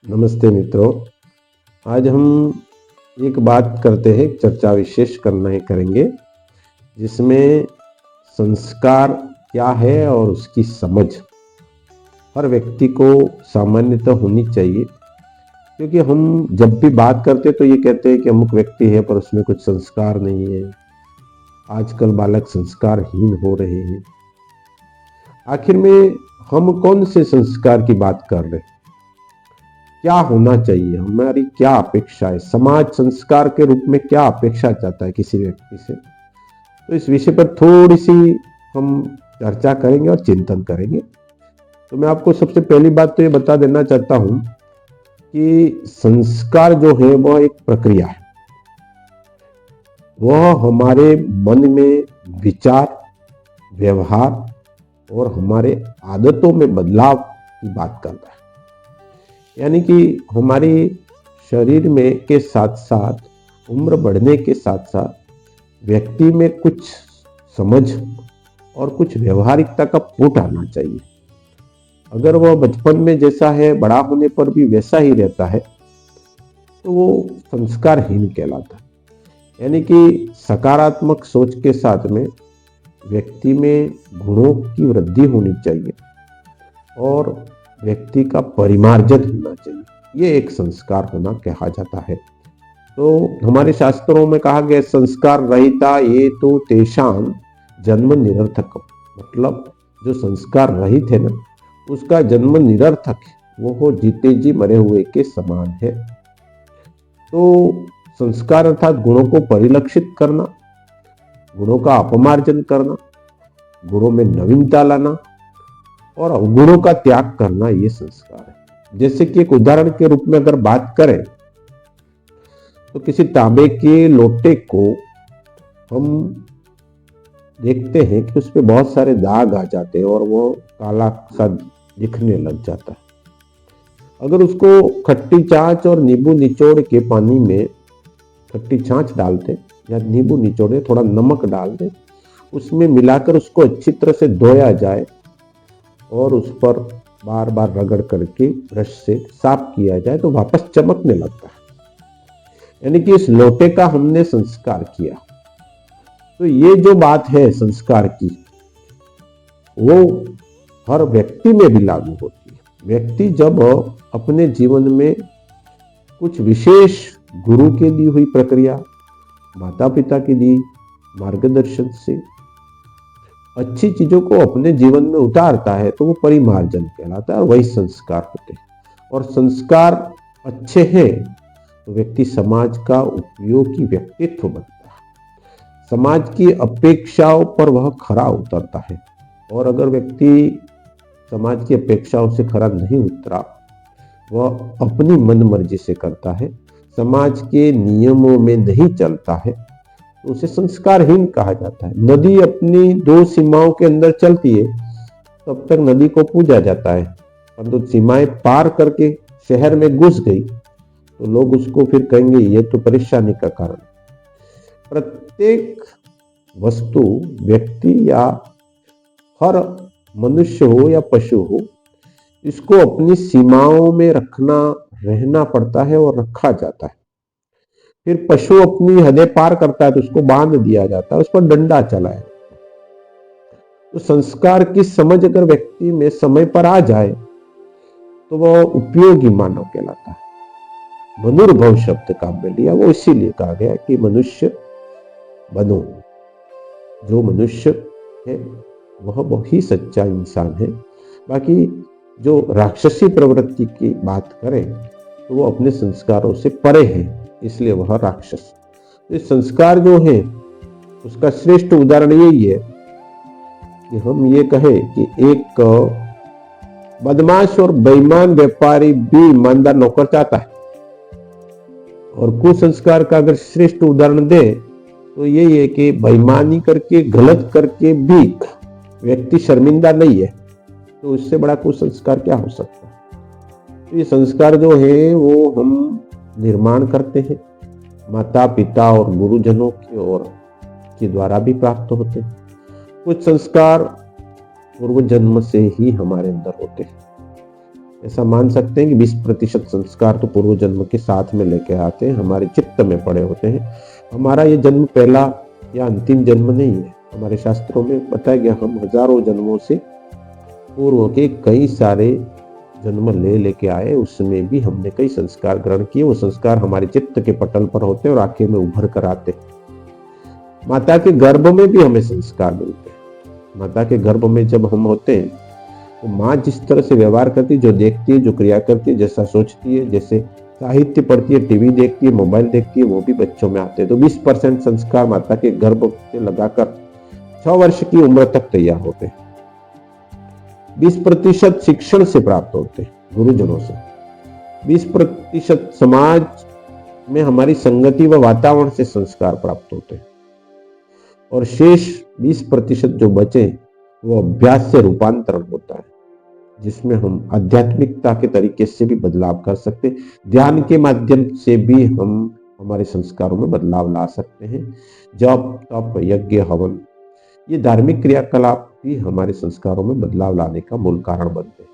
नमस्ते मित्रों। आज हम एक बात करते हैं, चर्चा विशेष करेंगे जिसमें संस्कार क्या है और उसकी समझ हर व्यक्ति को सामान्यतः होनी चाहिए। क्योंकि हम जब भी बात करते तो ये कहते हैं कि अमुक व्यक्ति है पर उसमें कुछ संस्कार नहीं है। आजकल बालक संस्कारहीन हो रहे हैं। आखिर में हम कौन से संस्कार की बात कर रहे हैं? क्या होना चाहिए, हमारी क्या अपेक्षा है, समाज संस्कार के रूप में क्या अपेक्षा चाहता है किसी व्यक्ति से। तो इस विषय पर थोड़ी सी हम चर्चा करेंगे और चिंतन करेंगे। तो मैं आपको सबसे पहली बात तो ये बता देना चाहता हूं कि संस्कार जो है वह एक प्रक्रिया है। वह हमारे मन में विचार, व्यवहार और हमारे आदतों में बदलाव की बात करता है। यानी कि हमारी शरीर में के साथ साथ उम्र बढ़ने के साथ साथ व्यक्ति में कुछ समझ और कुछ व्यवहारिकता का पुट आना चाहिए। अगर वह बचपन में जैसा है बड़ा होने पर भी वैसा ही रहता है तो वो संस्कारहीन कहलाता है। यानी कि सकारात्मक सोच के साथ में व्यक्ति में गुणों की वृद्धि होनी चाहिए और व्यक्ति का परिमार्जन होना चाहिए। ये एक संस्कार होना कहा जाता है। तो हमारे शास्त्रों में कहा गया संस्कार रहिता ये तो तेषाम जन्म निरर्थक। मतलब जो संस्कार रहित है ना उसका जन्म निरर्थक है, वो हो जीते जी मरे हुए के समान है। तो संस्कार अर्थात गुणों को परिलक्षित करना, गुणों का अपमार्जन करना, गुणों में नवीनता लाना और अवगुणों का त्याग करना, ये संस्कार है। जैसे कि एक उदाहरण के रूप में अगर बात करें तो किसी तांबे के लोटे को हम देखते हैं कि उस पर बहुत सारे दाग आ जाते हैं और वो काला सा दिखने लग जाता है। अगर उसको खट्टी छाछ और नींबू निचोड़ के पानी में खट्टी छाछ डालते या नींबू निचोड़े, थोड़ा नमक डाल दे, उसमें मिलाकर उसको अच्छी तरह से धोया जाए और उस पर बार बार रगड़ करके ब्रश से साफ किया जाए तो वापस चमकने लगता है। यानी कि इस लोटे का हमने संस्कार किया। तो ये जो बात है संस्कार की वो हर व्यक्ति में भी लागू होती है। व्यक्ति जब अपने जीवन में कुछ विशेष गुरु के दी हुई प्रक्रिया, माता पिता की दी मार्गदर्शन से अच्छी चीजों को अपने जीवन में उतारता है तो वो परिमार्जन कहलाता है और वही संस्कार होते हैं। और संस्कार अच्छे हैं तो व्यक्ति समाज का उपयोगी व्यक्तित्व बनता है, समाज की अपेक्षाओं पर वह खरा उतरता है। और अगर व्यक्ति समाज की अपेक्षाओं से खरा नहीं उतरा, वह अपनी मनमर्जी से करता है, समाज के नियमों में नहीं चलता है, तो उसे संस्कारहीन कहा जाता है। नदी अपनी दो सीमाओं के अंदर चलती है तब तक नदी को पूजा जाता है, परंतु सीमाएं पार करके शहर में घुस गई तो लोग उसको फिर कहेंगे ये तो परेशानी का कारण। प्रत्येक वस्तु, व्यक्ति या हर मनुष्य हो या पशु हो, इसको अपनी सीमाओं में रहना पड़ता है और रखा जाता है। फिर पशु अपनी हदें पार करता है तो उसको बांध दिया जाता है, उस पर डंडा चलाया। तो संस्कार की समझ अगर व्यक्ति में समय पर आ जाए तो वह उपयोगी मानव कहलाता है। मनुर्भव शब्द काम में लिया, वो इसीलिए कहा गया कि मनुष्य बनो। जो मनुष्य है वह ही सच्चा इंसान है। बाकी जो राक्षसी प्रवृत्ति की बात करें तो वो अपने संस्कारों से परे है, इसलिए वह राक्षस। तो संस्कार जो है उसका श्रेष्ठ उदाहरण यही है कि हम ये कहें कि एक बदमाश और बेईमान व्यापारी भी ईमानदार नौकर चाहता है। और कुसंस्कार का अगर श्रेष्ठ उदाहरण दे तो यही है कि बेईमानी करके, गलत करके भी व्यक्ति शर्मिंदा नहीं है, तो उससे बड़ा कुसंस्कार क्या हो सकता है। तो ये संस्कार जो है वो हम निर्माण करते हैं, माता पिता और गुरुजनों की ओर के द्वारा भी प्राप्त होते हैं। कुछ संस्कार पूर्व जन्म से ही हमारे अंदर होते हैं ऐसा मान सकते हैं कि 20% संस्कार तो पूर्व जन्म के साथ में लेके आते हैं, हमारे चित्त में पड़े होते हैं। हमारा ये जन्म पहला या अंतिम जन्म नहीं है। हमारे शास्त्रों में बताया गया हम हजारों जन्मों से पूर्व के कई सारे जन्म लेके आए, उसमें भी हमने कई संस्कार ग्रहण किए। वो संस्कार हमारे चित्त के पटल पर होते हैं और आंखें में उभर कर आते। माता के गर्भ में भी हमें संस्कार मिलते हैं। माता के गर्भ में जब हम होते हैं तो माँ जिस तरह से व्यवहार करती है, जो देखती है, जो क्रिया करती है, जैसा सोचती है, जैसे साहित्य पढ़ती है, टीवी देखती है, मोबाइल देखती है, वो भी बच्चों में आते हैं। तो 20% संस्कार माता के गर्भ से लगाकर 6 वर्ष की उम्र तक तैयार होते हैं। 20% शिक्षण से प्राप्त होते हैं, गुरुजनों से। 20% समाज में हमारी संगति व वातावरण से संस्कार प्राप्त होते हैं और शेष 20% जो बचे वो अभ्यास से रूपांतरण होता है, जिसमें हम आध्यात्मिकता के तरीके से भी बदलाव कर सकते हैं। ध्यान के माध्यम से भी हम हमारे संस्कारों में बदलाव ला सकते हैं। जप, तप, यज्ञ, हवन, ये धार्मिक क्रियाकलाप भी हमारे संस्कारों में बदलाव लाने का मूल कारण बनते हैं।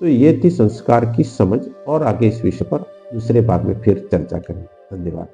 तो ये थी संस्कार की समझ, और आगे इस विषय पर दूसरे बार में फिर चर्चा करेंगे। धन्यवाद।